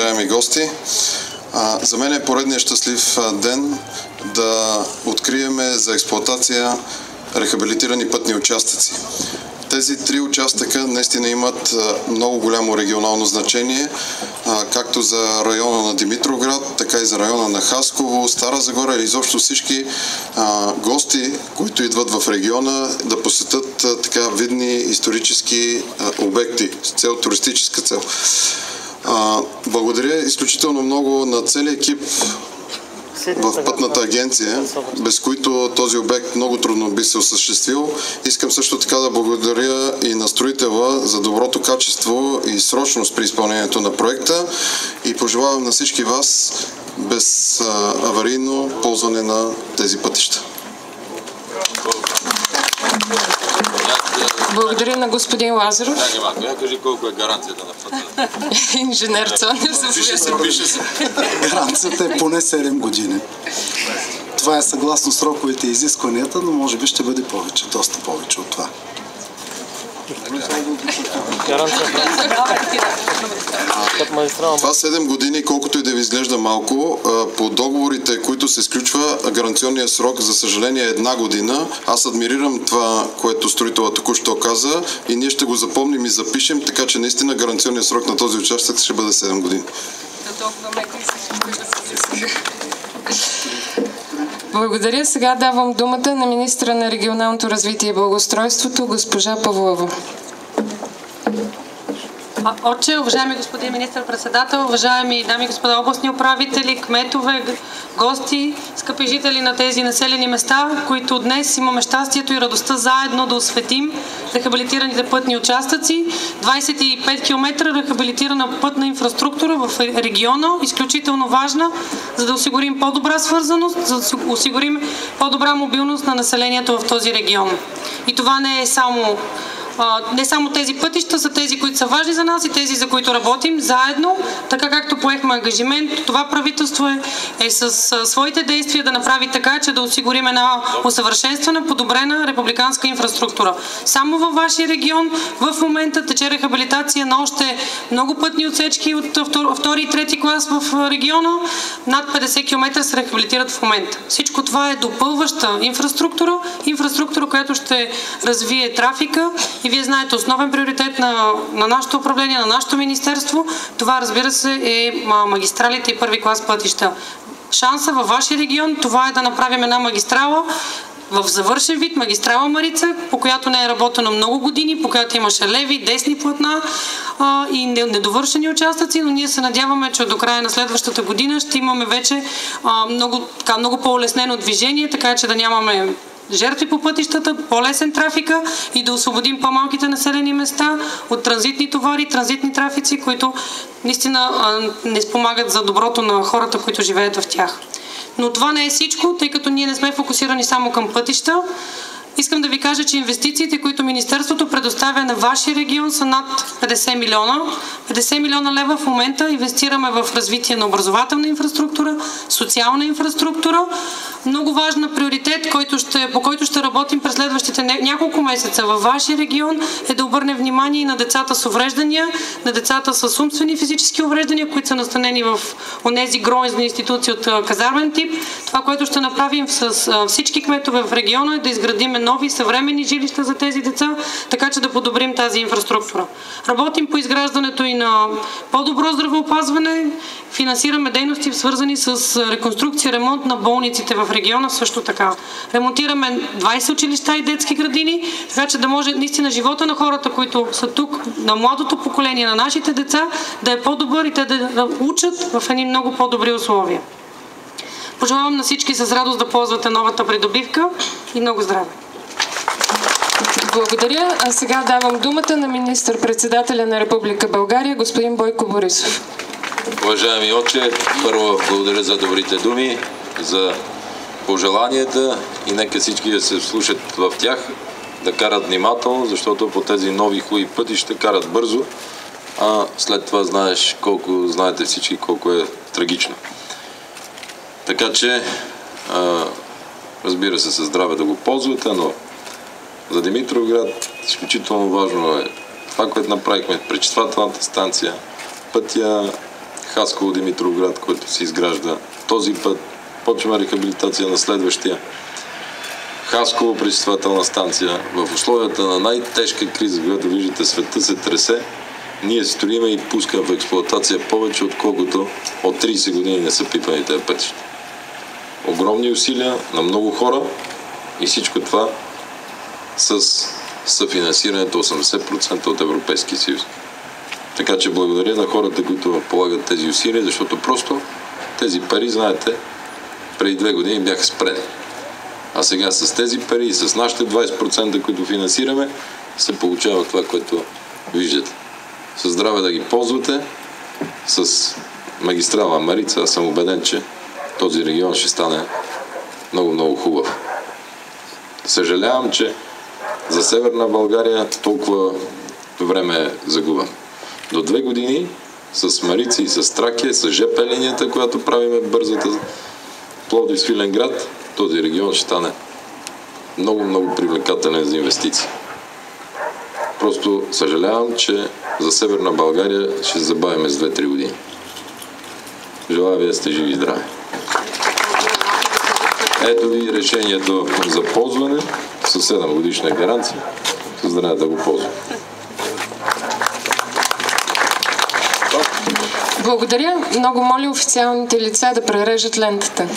уважаеми гости! За мен е поредният щастлив ден да откриеме за експлоатация рехабилитирани пътни участъци. Тези три участъка наистина имат много голямо регионално значение, както за района на Димитровград, така и за района на Хасково, Стара Загора или изобщо всички гости, които идват в региона да посетят така видни исторически обекти с цел туристическа цел. Благодаря изключително много на целия екип в Пътната агенция, без които този обект много трудно би се осъществил. Искам също така да благодаря и на строителя за доброто качество и срочност при изпълнението на проекта и пожелавам на всички вас без аварийно ползване на тези пътища. Благодаря на господин Лазаров. Кажи колко е гаранцията на пътя. Инженер Цонев. Пише се. Гаранцията е поне 7 години. Това е съгласно сроковете и изискванията, но може би ще бъде повече, доста повече от това. Това 7 години, колкото и да ви изглежда малко, по договорите, които се сключва, гаранционният срок, за съжаление, е 1 година. Аз адмирирам това, което строителът току-що каза и ние ще го запомним и запишем, така че наистина гаранционният срок на този участък ще бъде 7 години. Благодаря. Сега давам думата на министра на регионалното развитие и благоустройството, госпожа Павлова. Отче, уважаеми господин министър-председател, уважаеми дами и господа областни управители, кметове, гости, скъпи жители на тези населени места, които днес имаме щастието и радостта заедно да осветим рехабилитираните пътни участъци. 25 км рехабилитирана пътна инфраструктура в региона, изключително важна, за да осигурим по-добра свързаност, за да осигурим по-добра мобилност на населението в този регион. И това не само тези пътища са тези, които са важни за нас и тези, за които работим заедно, така както поехме ангажимент. Това правителство е с своите действия да направи така, че да осигурим една усъвършенствана, подобрена републиканска инфраструктура. Само във вашия регион в момента тече рехабилитация на още много пътни отсечки от втори и трети клас в региона. Над 50 км се рехабилитират в момента. Всичко това е допълваща инфраструктура, която ще развие трафика. И вие знаете, основен приоритет на нашето управление, на нашето министерство, това, разбира се, е магистралите и първи клас пътища. Шанса във вашия регион, това е да направим една магистрала в завършен вид, магистрала Марица, по която не е работено много години, по която имаше леви, десни платна и недовършени участъци, но ние се надяваме, че до края на следващата година ще имаме вече много по-улеснено движение, така че да нямаме жертви по пътищата, по-лесен трафика и да освободим по-малките населени места от транзитни товари, транзитни трафици, които наистина не спомагат за доброто на хората, които живеят в тях. Но това не е всичко, тъй като ние не сме фокусирани само към пътища. Искам да ви кажа, че инвестициите, които Министерството предоставя на вашия регион, са над 50 милиона. 50 милиона лева в момента инвестираме в развитие на образователна инфраструктура, социална инфраструктура. Много важен приоритет, по който ще работим през следващите няколко месеца във вашия регион, е да обърнем внимание и на децата с увреждания, на децата с умствени и физически увреждания, които са настанени в онези грозни институции от казармен тип. Това, което ще направим с всички кметове в региона, е да изградим нови съвременни жилища за тези деца, така че да подобрим тази инфраструктура. Работим по изграждането и на по-добро здравеопазване, финансираме дейности, свързани с реконструкция, ремонт на болниците в региона също така. Ремонтираме 20 училища и детски градини, така че да може наистина живота на хората, които са тук, на младото поколение, на нашите деца, да е по-добър и те да учат в едни много по-добри условия. Пожелавам на всички с радост да ползвате новата придобивка и много здраве! Благодаря. А сега давам думата на министър-председателя на Република България, господин Бойко Борисов. Уважаеми отче, първо благодаря за добрите думи, за пожеланията и нека всички да се слушат в тях, да карат внимателно, защото по тези нови хубави пъти ще карат бързо, а след това знаете всички колко е трагично. Така че, разбира се, със здраве да го ползвате, но за Димитровград изключително важно е това, което направихме, пречиствателната станция, пътя Хасково, Димитровград, който се изгражда този път. Почваме рехабилитация на следващия. Хасково пречиствателна станция. В условията на най-тежка криза, когато виждате света се тресе, ние строиме и пускаме в експлоатация повече, отколкото от 30 години не са пипани тези пътища. Огромни усилия на много хора и всичко това с съфинансирането 80% от Европейския съюз. Така че благодаря на хората, които полагат тези усилия, защото просто тези пари, знаете, преди 2 години бяха спрени. А сега с тези пари и с нашите 20%, които финансираме, се получава това, което виждате. Със здраве да ги ползвате, с магистрала Марица, аз съм убеден, че този регион ще стане много, много хубав. Съжалявам, че за Северна България толкова време загубам. До 2 години с Марица и с Тракия, с ЖП линията, която правиме бързата Пловдив-Свиленград, този регион ще стане много, много привлекателен за инвестиции. Просто съжалявам, че за Северна България ще забавим с 2-3 години. Желая ви да сте живи и здрави. Ето ви решението за ползване с 7 годишна гаранция. Здраве да го ползвам. Благодаря. Много моля официалните лица да прережат лентата.